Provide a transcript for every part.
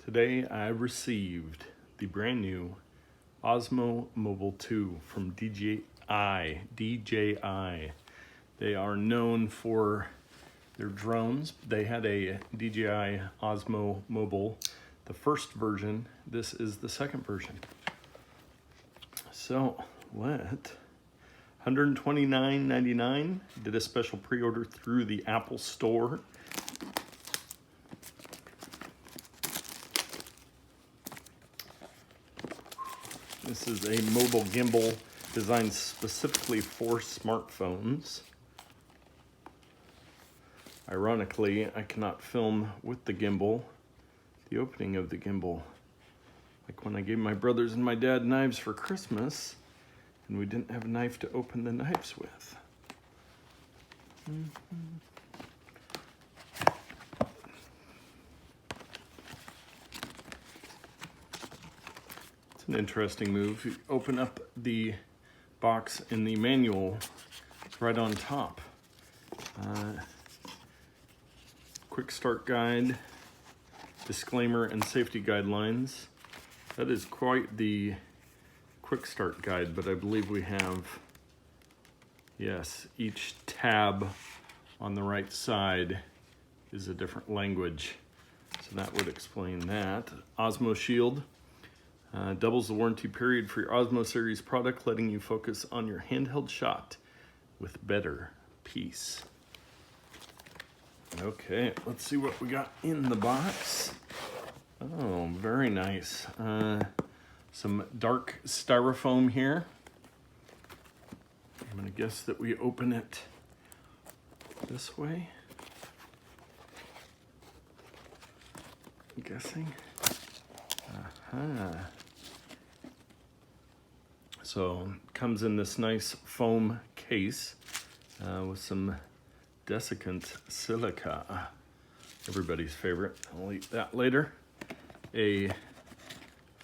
Today I received the brand new Osmo Mobile 2 from DJI. They are known for their drones. They had a DJI Osmo Mobile, the first version. This is the second version. So $129.99. Did a special pre-order through the Apple Store. This is a mobile gimbal designed specifically for smartphones. Ironically, I cannot film with the gimbal. The opening of the gimbal, like when I gave my brothers and my dad knives for Christmas, and we didn't have a knife to open the knives with. It's an interesting move. You open up the box and the manual is right on top. Quick start guide, disclaimer, and safety guidelines. That is quite the quick start guide, but I believe we have, yes, each tab on the right side is a different language. So that would explain that. Osmo Shield. Doubles the warranty period for your Osmo series product, letting you focus on your handheld shot with better peace. Okay, let's see what we got in the box. Oh, very nice. Some dark styrofoam here. I'm gonna guess that we open it this way. I'm guessing. So comes in this nice foam case with some desiccant silica, everybody's favorite. I'll eat that later. A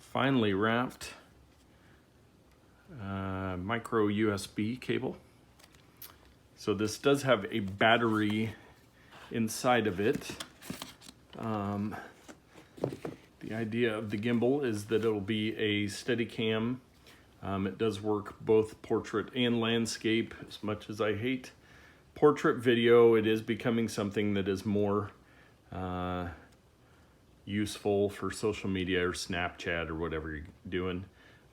finely wrapped micro USB cable. So this does have a battery inside of it. The idea of the gimbal is that it'll be a steady cam. It does work both portrait and landscape. As much as I hate portrait video, it is becoming something that is more useful for social media or Snapchat or whatever you're doing.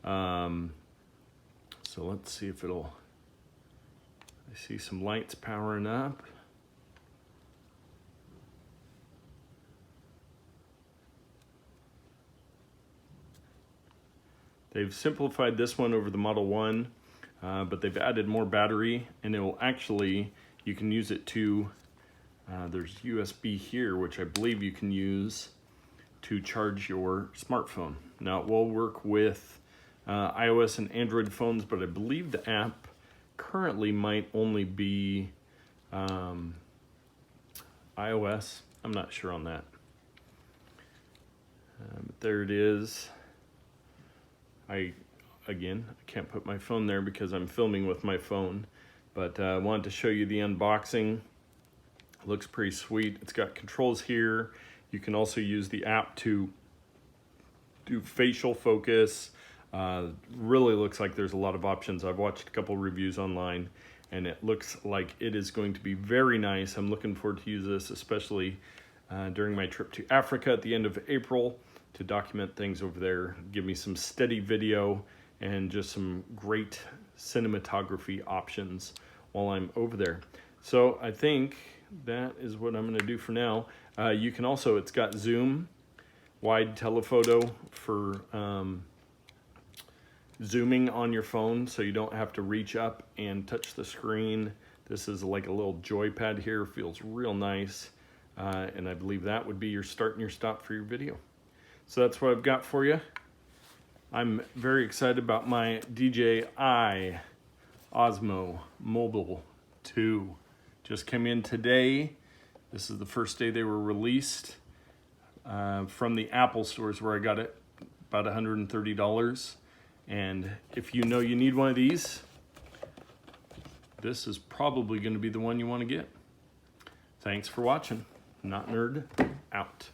So let's see if it'll, I see some lights powering up. They've simplified this one over the Model 1, but they've added more battery, and it will actually, you can use it to, there's USB here, which I believe you can use to charge your smartphone. Now it will work with iOS and Android phones, but I believe the app currently might only be iOS. I'm not sure on that. But there it is. I can't put my phone there because I'm filming with my phone, but I wanted to show you the unboxing. It looks pretty sweet. It's got controls here. You can also use the app to do facial focus. Really looks like there's a lot of options. I've watched a couple reviews online, and it looks like it is going to be very nice. I'm looking forward to use this, especially during my trip to Africa at the end of April, to document things over there, give me some steady video and just some great cinematography options while I'm over there. So I think that is what I'm gonna do for now. You can also, it's got zoom, wide telephoto for zooming on your phone, so you don't have to reach up and touch the screen. This is like a little joypad here, feels real nice. And I believe that would be your start and your stop for your video. So that's what I've got for you. I'm very excited about my DJI Osmo Mobile 2. Just came in today. This is the first day they were released from the Apple stores where I got it, about $130. And if you know you need one of these, this is probably going to be the one you want to get. Thanks for watching. Notnerd out.